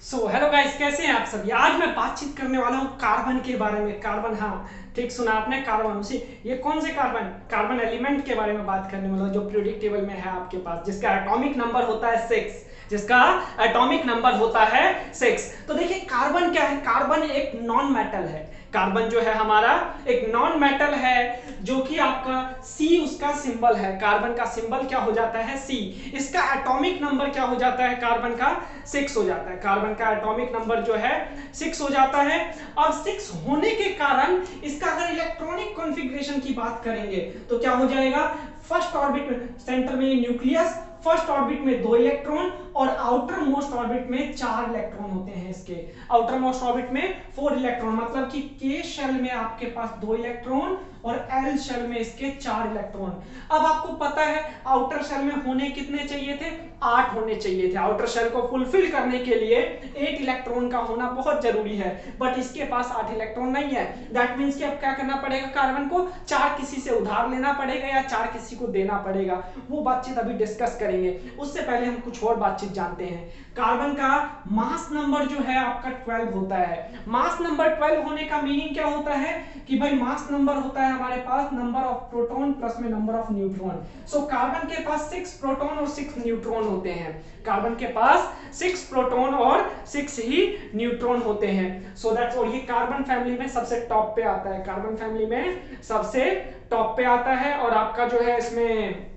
Hello guys, कैसे हैं आप सभी। आज मैं बातचीत करने वाला हूँ कार्बन के बारे में। कार्बन, हाँ ठीक सुना आपने, कार्बन। उसी ये कौन से कार्बन कार्बन एलिमेंट के बारे में बात करने वाला हूँ, जो पीरियोडिक टेबल में है आपके पास, जिसका एटॉमिक नंबर होता है 6। जिसका एटॉमिक नंबर होता है 6। तो देखिए कार्बन क्या है। कार्बन एक नॉन मेटल है। कार्बन जो है हमारा एक नॉन मेटल है, जो कि आपका सी उसका सिंबल है। कार्बन का सिंबल क्या हो जाता है, सी। इसका एटॉमिक नंबर क्या हो जाता है, कार्बन का 6 हो जाता है। कार्बन का एटॉमिक नंबर जो है 6 हो जाता है। अब 6 होने के कारण इसका अगर इलेक्ट्रॉनिक कॉन्फ़िगरेशन की बात करेंगे तो क्या हो जाएगा, फर्स्ट ऑर्बिट सेंटर में न्यूक्लियस, फर्स्ट ऑर्बिट में 2 इलेक्ट्रॉन और आउटर मोस्ट ऑर्बिट में 4 इलेक्ट्रॉन होते हैं इसके। आउटर मोस्ट ऑर्बिट में 4 इलेक्ट्रॉन, मतलब कि के शेल में आपके पास 2 इलेक्ट्रॉन और एल शेल में इसके 4 इलेक्ट्रॉन। अब आपको पता है आउटर शेल में होने कितने चाहिए थे, 8 होने चाहिए थे। आउटर शेल को फुलफिल करने के लिए 8 इलेक्ट्रॉन का होना बहुत जरूरी है, बट इसके पास 8 इलेक्ट्रॉन नहीं है। दैट मींस कि अब क्या करना पड़ेगा, कार्बन को 4 किसी से उधार लेना पड़ेगा या 4 किसी को देना पड़ेगा। वो बातचीत अभी डिस्कस करेंगे। उससे पहले हम कुछ और बातचीत जानते हैं। कार्बन का मास नंबर जो है आपका 12 होता है। मास नंबर 12 होने का मीनिंग क्या होता है कि भाई मास नंबर होता है हमारे पास नंबर ऑफ प्रोटॉन प्लस में number of neutron. So carbon के पास 6 प्रोटॉन और 6 न्यूट्रॉन होते हैं। कार्बन के पास 6 प्रोटॉन और 6 ही न्यूट्रॉन होते हैं। सो दैट्स, और ये कार्बन फैमिली में सबसे टॉप पे आता है। कार्बन फैमिली में सबसे टॉप पे आता है और आपका जो है इसमें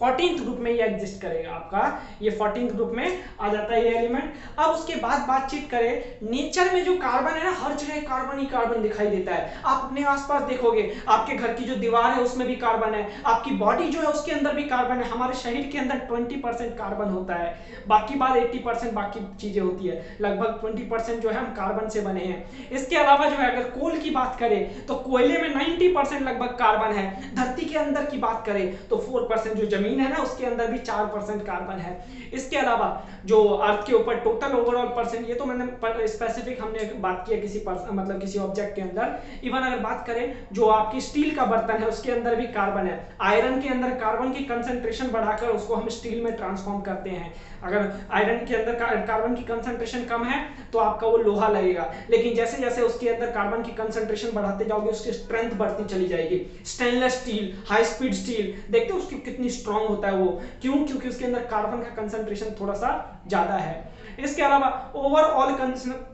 14th ग्रुप में ये एग्जिस्ट करेगा। आपका ये 14th ग्रुप में आ जाता है ये एलिमेंट। अब उसके बाद बातचीत करें नेचर में, जो कार्बन है ना, हर जगह कार्बन ही कार्बन दिखाई देता है। आप अपने आसपास देखोगे, आपके घर की जो दीवार है उसमें भी कार्बन है, आपकी बॉडी जो है उसके अंदर भी कार्बन है। हमारे शरीर के अंदर 20% कार्बन होता है, बाकी बात 80% बाकी चीजें होती है। लगभग 20% जो है हम कार्बन से बने हैं। इसके अलावा जो है अगर कोल की बात करें तो कोयले में 90% लगभग कार्बन है। धरती के अंदर की बात करें तो 4% जो जमीन है ना उसके अंदर भी 4% कार्बन है। इसके अलावा जो अर्थ के ऊपर टोटल ओवरऑल परसेंट, ये तो मैंने स्पेसिफिक हमने बात किया किसी मतलब किसी ऑब्जेक्ट के अंदर। इवन अगर बात करें जो आपकी स्टील का बर्तन है उसके अंदर भी कार्बन है। आयरन के अंदर कार्बन की कंसंट्रेशन बढ़ाकर उसको हम स्टील में ट्रांसफॉर्म करते हैं। अगर आयरन के अंदर कार्बन की कंसंट्रेशन कम है तो आपका वो लोहा लगेगा, लेकिन जैसे जैसे उसके अंदर कार्बन की कंसंट्रेशन बढ़ाते जाओगे उसकी स्ट्रेंथ बढ़ती चली जाएगी। Stainless steel, high speed steel, देखते हो उसकी कितनी स्ट्रांग होता है वो, क्यों? क्योंकि उसके अंदर कार्बन का कंसंट्रेशन थोड़ा सा ज्यादा है। इसके अलावा ओवरऑल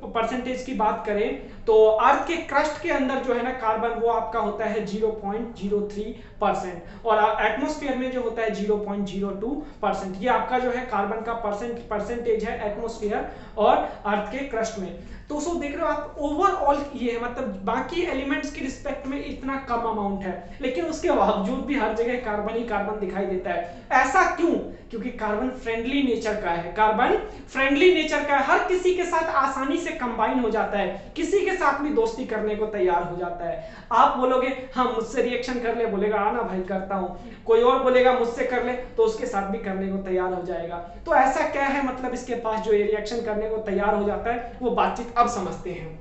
परसेंटेज की बात करें तो अर्थ के क्रस्ट के अंदर जो है ना कार्बन, वो आपका होता है 0.03% और एटमॉस्फेयर में जो होता है 0.02%। ये आपका जो है कार्बन का परसेंटेज है एटमॉस्फेयर और अर्थ के क्रस्ट में। तो उसको देख रहे हो आप, ओवरऑल ये है, मतलब बाकी एलिमेंट्स की रिस्पेक्ट में इतना कम अमाउंट है, लेकिन उसके बावजूद भी हर जगह कार्बन ही कार्बन दिखाई देता है। ऐसा क्यों? क्योंकि कार्बन फ्रेंडली नेचर का है। कार्बन फ्रेंडली नेचर का है, हर किसी के साथ आसानी से कंबाइन हो जाता है, किसी के साथ भी दोस्ती करने को तैयार हो जाता है। आप बोलोगे हाँ मुझसे रिएक्शन कर ले, बोलेगा आना भाई करता हूं। कोई और बोलेगा मुझसे कर ले तो उसके साथ भी करने को तैयार हो जाएगा। तो ऐसा क्या है, मतलब इसके पास जो रिएक्शन करने को तैयार हो जाता है, वो बातचीत अब समझते हैं।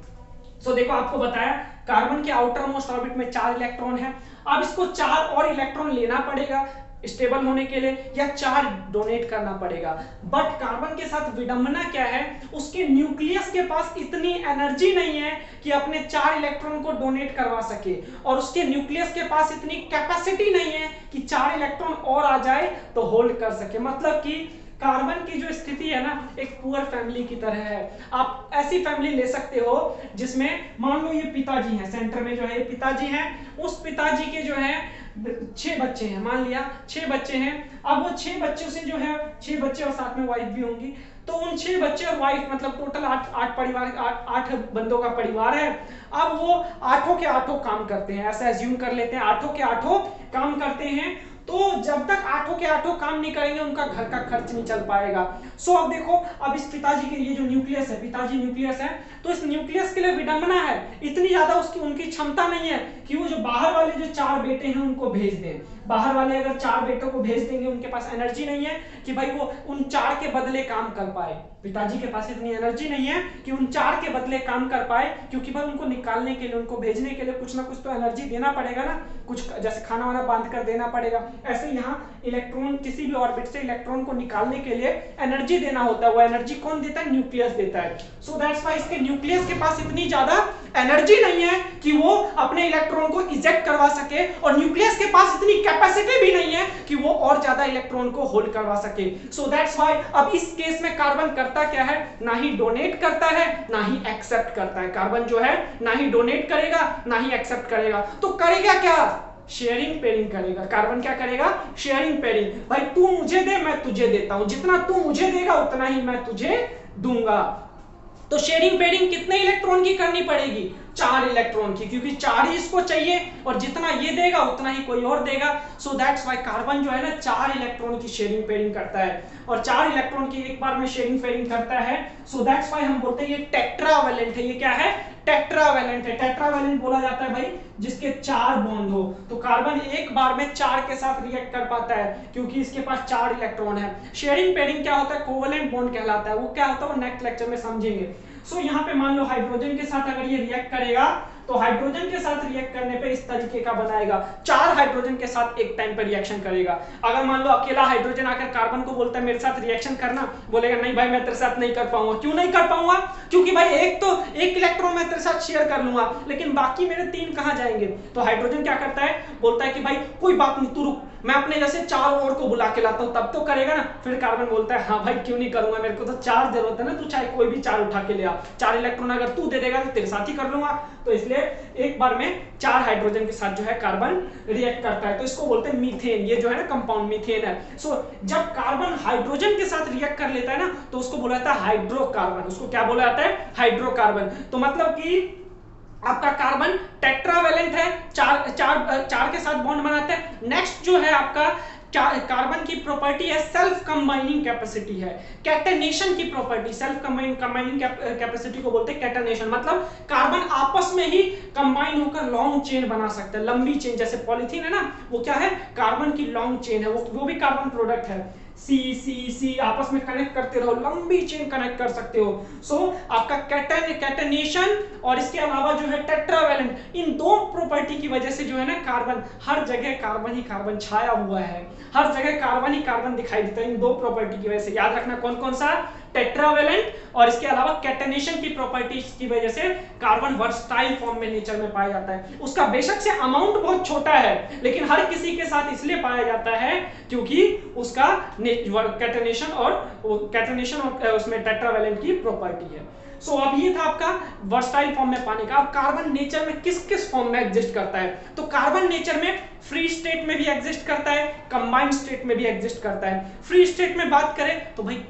सो देखो आपको बताया कार्बन के आउटर मोस्ट ऑर्बिट में 4 इलेक्ट्रॉन है। अब इसको 4 और इलेक्ट्रॉन लेना पड़ेगा स्टेबल होने के लिए, या 4 डोनेट करना पड़ेगा। बट कार्बन के साथ विडंबना क्या है, उसके न्यूक्लियस के पास इतनी एनर्जी नहीं है कि अपने 4 इलेक्ट्रॉन को डोनेट करवा सके, और उसके न्यूक्लियस के पास इतनी कैपेसिटी नहीं है कि 4 इलेक्ट्रॉन और आ जाए तो होल्ड कर सके। मतलब कि कार्बन की जो स्थिति है ना एक पुअर फैमिली की तरह है। आप ऐसी फैमिली ले सकते हो जिसमें मान लो ये पिताजी हैं, सेंटर में जो है ये पिताजी हैं, उस पिताजी के जो है 6 बच्चे हैं, मान लिया 6 बच्चे हैं। अब वो 6 बच्चों से जो है 6 बच्चे और साथ में वाइफ भी होंगी, तो उन 6 बच्चे और वाइफ मतलब टोटल 8 परिवार, 8 बंदों का परिवार है। अब वो 8 के 8 काम करते हैं, ऐसा एज्यूम कर लेते हैं 8 के 8 काम करते हैं। तो जब तक 8 के 8 काम नहीं करेंगे उनका घर का खर्च नहीं चल पाएगा। सो अब देखो, अब इस पिताजी के लिए जो न्यूक्लियस है, पिताजी न्यूक्लियस है, तो इस न्यूक्लियस के लिए विडंबना है, इतनी ज्यादा उसकी उनकी क्षमता नहीं है कि वो जो बाहर वाले जो 4 बेटे हैं उनको भेज दें। बाहर वाले अगर 4 बेटों को भेज देंगे, उनके पास एनर्जी नहीं है कि भाई वो उन 4 के बदले काम कर पाए। पिताजी के पास इतनी एनर्जी नहीं है कि उन 4 के बदले काम कर पाए, क्योंकि भाई उनको निकालने के लिए, उनको भेजने के लिए कुछ ना कुछ तो एनर्जी देना पड़ेगा ना, कुछ जैसे खाना वाना बांध कर देना पड़ेगा। ऐसे यहाँ इलेक्ट्रॉन, किसी भी ऑर्बिट से इलेक्ट्रॉन को निकालने के लिए एनर्जी देना होता है। वो एनर्जी कौन देता है? न्यूक्लियस देता है। सो दैट्स व्हाई इसके न्यूक्लियस के पास इतनी ज्यादा एनर्जी नहीं है कि वो अपने इलेक्ट्रॉन को इजेक्ट करवा सके, और न्यूक्लियस के पास इतनी कैपेसिटी भी नहीं है कि वो और ज्यादा इलेक्ट्रॉन को होल्ड करवा सके। सो दैट्स व्हाई अब इस केस में कार्बन करता क्या है? ना ही डोनेट करता है, ना ही एक्सेप्ट करता है। कार्बन जो है ना ही डोनेट करेगा, ना ही एक्सेप्ट करेगा, तो करेगा क्या? शेयरिंग पेयरिंग करेगा। कार्बन क्या करेगा? Sharing pairing. भाई तू मुझे दे, मैं तुझे देता हूं, जितना तू मुझे देगा उतना ही मैं तुझे दूंगा। तो शेयरिंग पेयरिंग कितने इलेक्ट्रॉन की करनी पड़ेगी? 4 इलेक्ट्रॉन की, क्योंकि 4 ही इसको चाहिए और जितना ये देगा उतना ही कोई और देगा। सो दैट्स व्हाई कार्बन जो है ना 4 इलेक्ट्रॉन की शेयरिंग पेयरिंग करता है, और 4 इलेक्ट्रॉन की एक बार में शेयरिंग पेयरिंग करता है। सो दैट्स व्हाई हम बोलते हैं ये टेट्रावैलेंट है। ये क्या है? टेट्रावैलेंट है। टेट्रावैलेंट बोला जाता है भाई जिसके 4 बॉन्ड हो। तो कार्बन एक बार में 4 के साथ रिएक्ट कर पाता है क्योंकि इसके पास 4 इलेक्ट्रॉन है। शेयरिंग पेयरिंग क्या होता है? कोवेलेंट बॉन्ड कहलाता है। वो क्या होता है वो नेक्स्ट लेक्चर में समझेंगे। सो यहाँ पे मान लो हाइड्रोजन के साथ अगर ये रिएक्ट करेगा तो हाइड्रोजन के साथ रिएक्ट करने पे इस तरीके का बनाएगा। 4 हाइड्रोजन के साथ एक टाइम पर रिएक्शन करेगा। अगर मान लो अकेला हाइड्रोजन आकर कार्बन को बोलता है मेरे साथ रिएक्शन करना, बोलेगा नहीं भाई मैं तेरे साथ नहीं कर पाऊंगा। क्यों नहीं कर पाऊंगा? क्योंकि भाई एक इलेक्ट्रॉन मैं तेरे साथ शेयर कर लूंगा, लेकिन बाकी मेरे 3 कहां जाएंगे? तो हाइड्रोजन क्या करता है? बोलता है कि भाई कोई बात नहीं, तू रुक, मैं अपने जैसे 4 और को बुला के लाता हूं, तब तो करेगा ना। फिर कार्बन बोलता है हाँ भाई क्यों नहीं करूंगा, मेरे को तो 4 जरूरत है ना, तू चाहे कोई भी 4 उठा के ले आ, 4 इलेक्ट्रॉन अगर तू दे देगा तो तेरे साथ ही कर लूंगा। तो इसलिए एक बार में 4 हाइड्रोजन के साथ जो है कार्बन रिएक्ट करता है। तो इसको बोलते हैं मीथेन। ये जो है ना कंपाउंड मीथेन है। सो जब कार्बन हाइड्रोजन के साथ रिएक्ट कर लेता है ना तो उसको बोला जाता है हाइड्रोकार्बन। उसको क्या बोला जाता है? हाइड्रोकार्बन। तो मतलब कि आपका कार्बन टेट्रावैलेंट है, 4 के साथ बॉन्ड बनाते हैं। नेक्स्ट जो है आपका कार्बन की प्रॉपर्टी है सेल्फ कंबाइनिंग कैपेसिटी है। कैटेनेशन की प्रॉपर्टी, सेल्फ कंबाइनिंग कैपेसिटी को बोलते हैं कैटेनेशन। मतलब कार्बन आपस में ही कंबाइन होकर लॉन्ग चेन बना सकता है, लंबी चेन। जैसे पॉलीथीन है ना, वो क्या है? कार्बन की लॉन्ग चेन है, वो भी कार्बन प्रोडक्ट है। सी आपस में कनेक्ट करते रहो, लंबी चेन कनेक्ट कर सकते हो। सो आपका कैटेनेशन और इसके अलावा जो है टेट्रावैलेंट, इन 2 प्रॉपर्टी की वजह से जो है ना कार्बन हर जगह कार्बन ही कार्बन छाया हुआ है, हर जगह कार्बन ही कार्बन दिखाई देता है इन 2 प्रॉपर्टी की वजह से। याद रखना कौन कौन सा? टेट्रावैलेंट और इसके अलावा कैटेनेशन की प्रॉपर्टीज की वजह से कार्बन वर्सटाइल फॉर्म में नेचर में पाया जाता है। उसका बेशक से अमाउंट बहुत छोटा है, लेकिन हर किसी के साथ इसलिए पाया जाता है क्योंकि उसका कैटेनेशन और उसमें टेट्रावैलेंट की प्रॉपर्टी है। सो अब ये था आपका वर्सटाइल फॉर्म में पाने का। अब कार्बन नेचर में किस किस फॉर्म में एग्जिस्ट करता है? तो कार्बन नेचर में फ्री स्टेट में भी एग्जिस्ट करता है, कंबाइंड स्टेट में भी एग्जिस्ट करता है। फ्री स्टेट में बात करें तो भाई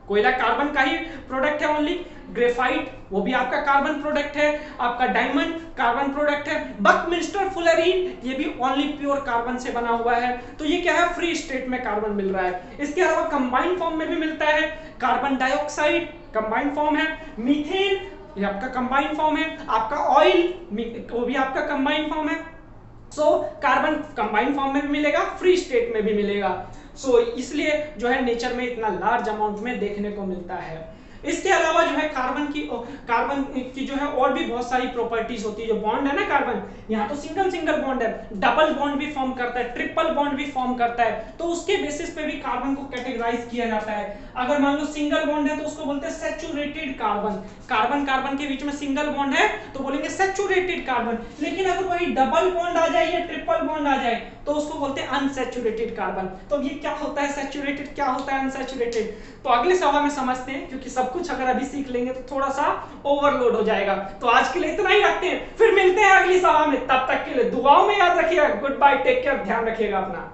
कोयला कार्बन का ही प्रोडक्ट है ओनली। ग्रेफाइट वो भी आपका कार्बन प्रोडक्ट है। आपका डायमंड कार्बन प्रोडक्ट है। बकमिंस्टर फुलरीन ये भी ओनली प्योर कार्बन से बना हुआ है। तो ये क्या है? फ्री स्टेट में कार्बन मिल रहा है। इसके अलावा कंबाइंड फॉर्म में भी मिलता है। कार्बन डाइऑक्साइड कंबाइंड फॉर्म है। मीथेन ये आपका कंबाइंड फॉर्म है। आपका ऑयल वो भी आपका कंबाइंड फॉर्म है। सो कार्बन कंबाइंड फॉर्म में भी मिलेगा, फ्री स्टेट में भी मिलेगा। सो इसलिए जो है नेचर में इतना लार्ज अमाउंट में देखने को मिलता है। इसके अलावा जो है कार्बन की जो है और भी बहुत सारी प्रॉपर्टीज होती है। जो बॉन्ड है ना कार्बन, यहाँ तो सिंगल बॉन्ड है, डबल बॉन्ड भी फॉर्म करता है, ट्रिपल बॉन्ड भी फॉर्म करता है। तो उसके बेसिस पे भी कार्बन को कैटेगराइज किया जाता है। अगर मान लो सिंगल बॉन्ड है तो उसको बोलते हैं सैचुरेटेड कार्बन। कार्बन के बीच में सिंगल बॉन्ड है तो बोलेंगे सैचुरेटेड कार्बन। लेकिन अगर वही डबल बॉन्ड आ जाए या ट्रिपल बॉन्ड आ जाए तो उसको बोलते हैं अनसैचुरेटेड कार्बन। तो ये क्या होता है सैचुरेटेड, क्या होता है अनसैचुरेटेड? तो अगले सवाल में समझते हैं, क्योंकि सब कुछ अगर अभी सीख लेंगे तो थोड़ा सा ओवरलोड हो जाएगा। तो आज के लिए इतना ही रखते हैं, फिर मिलते हैं अगली सवाल में। तब तक के लिए दुआओं में याद रखिएगा। गुड बाय, टेक केयर, ध्यान रखिएगा अपना।